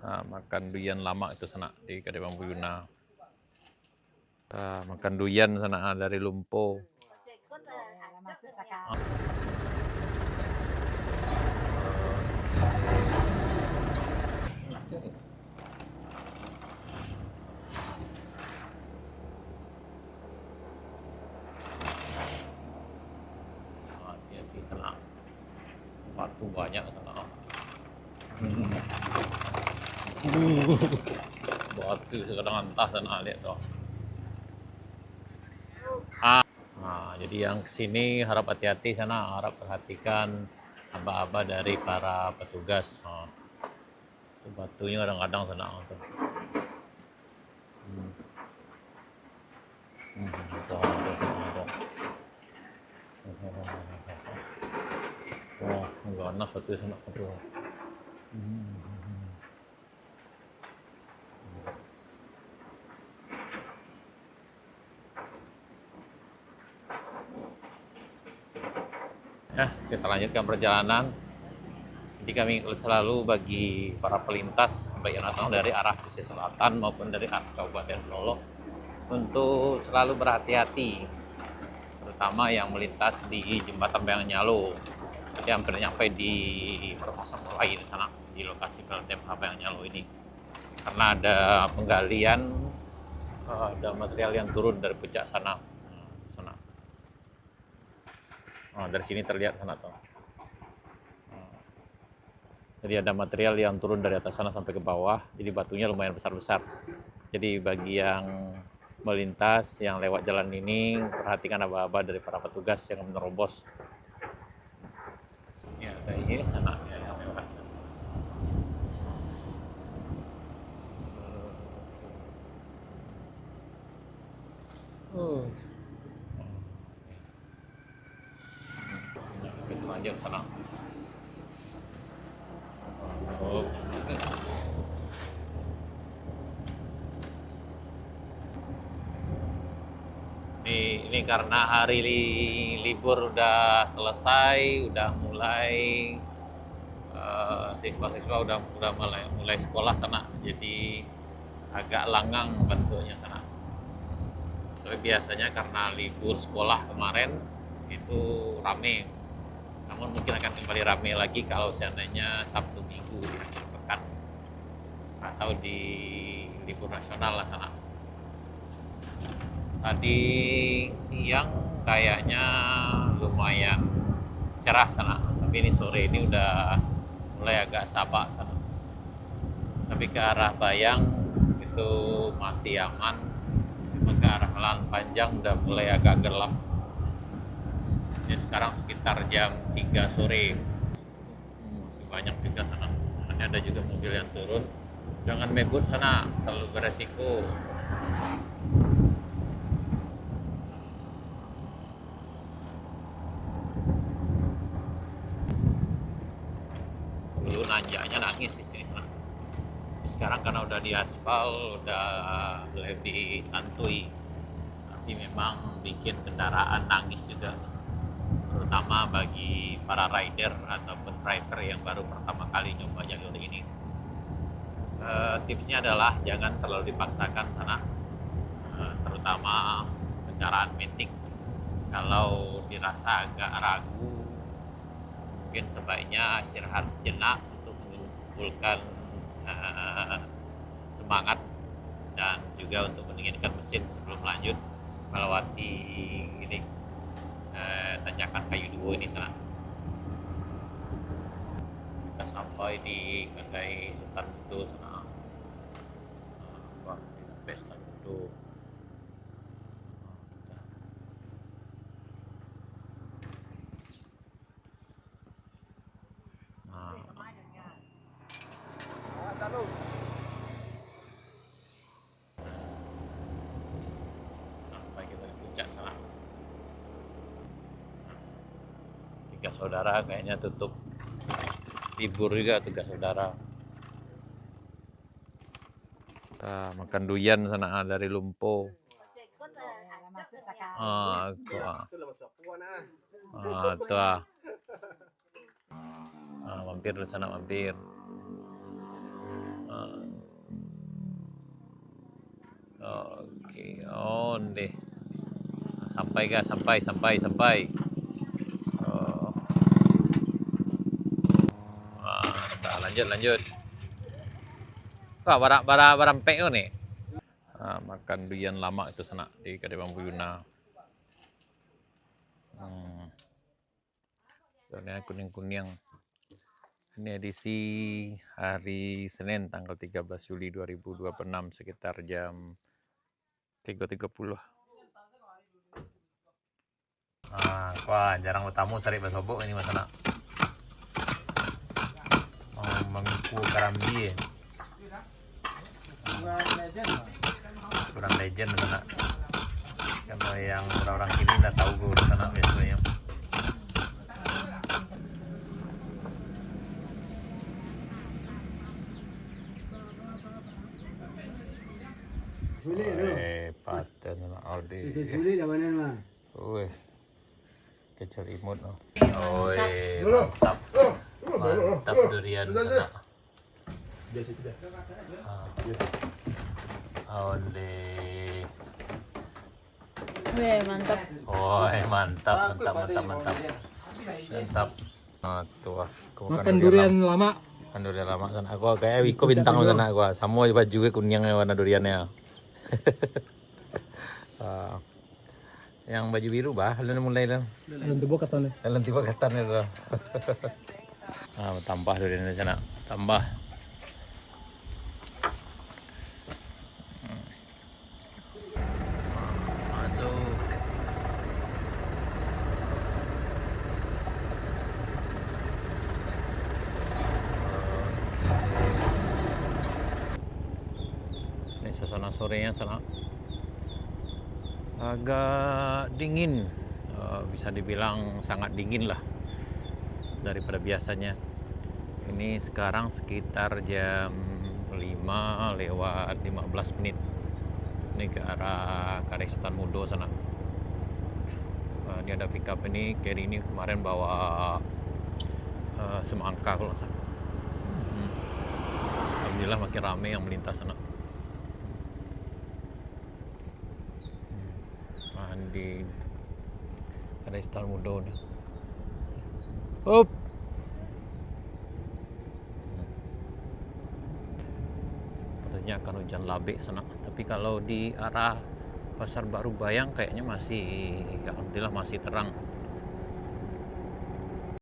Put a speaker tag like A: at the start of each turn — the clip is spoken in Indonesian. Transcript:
A: Makan durian lama itu sana di Kedai Bambu Yuna. Makan durian sana dari Lumpo. Hati-hati sana, batu banyak sana. Batu sekarang entah sana, lihat tuh. Jadi yang kesini harap hati-hati sana, harap perhatikan aba-aba dari para petugas. Itu batunya kadang-kadang sana tuh. Tuh, tuh, tuh. Wah, ganas satu sana tuh. Kita lanjutkan perjalanan. Jadi kami selalu bagi para pelintas baik yang datang dari arah pesisir selatan maupun dari arah Kabupaten Solo untuk selalu berhati-hati, terutama yang melintas di jembatan Bayang Nyalo. Jadi hampir nyampe di perpasan mulai di sana, di lokasi PLTMH Bayang Nyalo ini, karena ada penggalian, ada material yang turun dari puncak sana. Dari sini terlihat sana tuh. Jadi ada material yang turun dari atas sana sampai ke bawah, jadi batunya lumayan besar-besar. Jadi bagi yang melintas, yang lewat jalan ini, perhatikan aba-aba dari para petugas yang menerobos. Ya, kayaknya sana ya, yang lewat. Itu aja sana. Ini karena hari libur udah selesai, udah mulai siswa-siswa udah mulai sekolah sana, jadi agak langang bentuknya sana. Tapi biasanya karena libur sekolah kemarin itu rame, namun mungkin akan kembali rame lagi kalau seandainya Sabtu Minggu di akhir pekan atau di libur nasional lah sana. Tadi siang kayaknya lumayan cerah sana, tapi ini sore ini udah mulai agak sabak sana. Tapi ke arah Bayang itu masih aman, cuma ke arah Lan Panjang udah mulai agak gelap. Ya, sekarang sekitar jam 3 sore. Masih banyak juga sana. Ini ada juga mobil yang turun. Jangan mebut sana, terlalu beresiko. Dulu nanjaknya nangis di sini sana. Sekarang karena udah di aspal, udah lebih santuy. Tapi memang bikin kendaraan nangis juga, terutama bagi para rider ataupun driver yang baru pertama kali nyoba jalur ini. Tipsnya adalah jangan terlalu dipaksakan sana, terutama kendaraan metik. Kalau dirasa agak ragu, mungkin sebaiknya istirahat sejenak untuk mengumpulkan semangat dan juga untuk mendinginkan mesin sebelum lanjut melewati ini tanjakan Kayu Duo ini sana. Kita sampai di Kedai Sultan Budo sana. Pesta Budo. Sampai kita di puncak sana. Tiga saudara kayaknya tutup libur juga, tugas saudara. Kita makan durian sana dari Lumpo. Tuh. Mampir di sana, mampir. Oke, on deh. Sampai guys, sampai. Oh. Nah, lanjut. Wah, barang PO nih. Makan durian lama itu sana di Kedai Bambu Yuna. Warnanya kuning-kuning. Ini edisi hari Senin tanggal 13 Juli 2026 sekitar jam 3.30. Wah, jarang bertamu sari basobok ini Mas anak. Mengku karambi. Kurang legend Mas anak. Kalau yang orang-orang kini udah tahu gue di sana biasanya. Paten Audi. Wih, kecil imut no. Mantap durian sana. Onde.
B: Mantap.
A: Mantap. Tuh,
C: makan durian lama.
A: Makan durian lama sana. Aku kayak Wiko bintang sana aku. Sama baju kuningnya warna duriannya. Yang baju biru bah, lalu mulai lah.
C: Tiba katanya.
A: Lalu tiba katanya itu. Tambah durian di sana, tambah. Masuk. Ini suasana sorenya sana. Agak dingin, bisa dibilang sangat dingin lah daripada biasanya. Ini sekarang sekitar jam 5:15. Ini ke arah Karesutan Mudo sana. Ini ada pickup ini, carry ini kemarin bawa semangka kalau sana. Alhamdulillah makin rame yang melintas sana. Di Karesutan Mudo nih. Up. Katanya akan hujan labe sana. Tapi kalau di arah Pasar Baru Bayang kayaknya masih, alhamdulillah masih terang.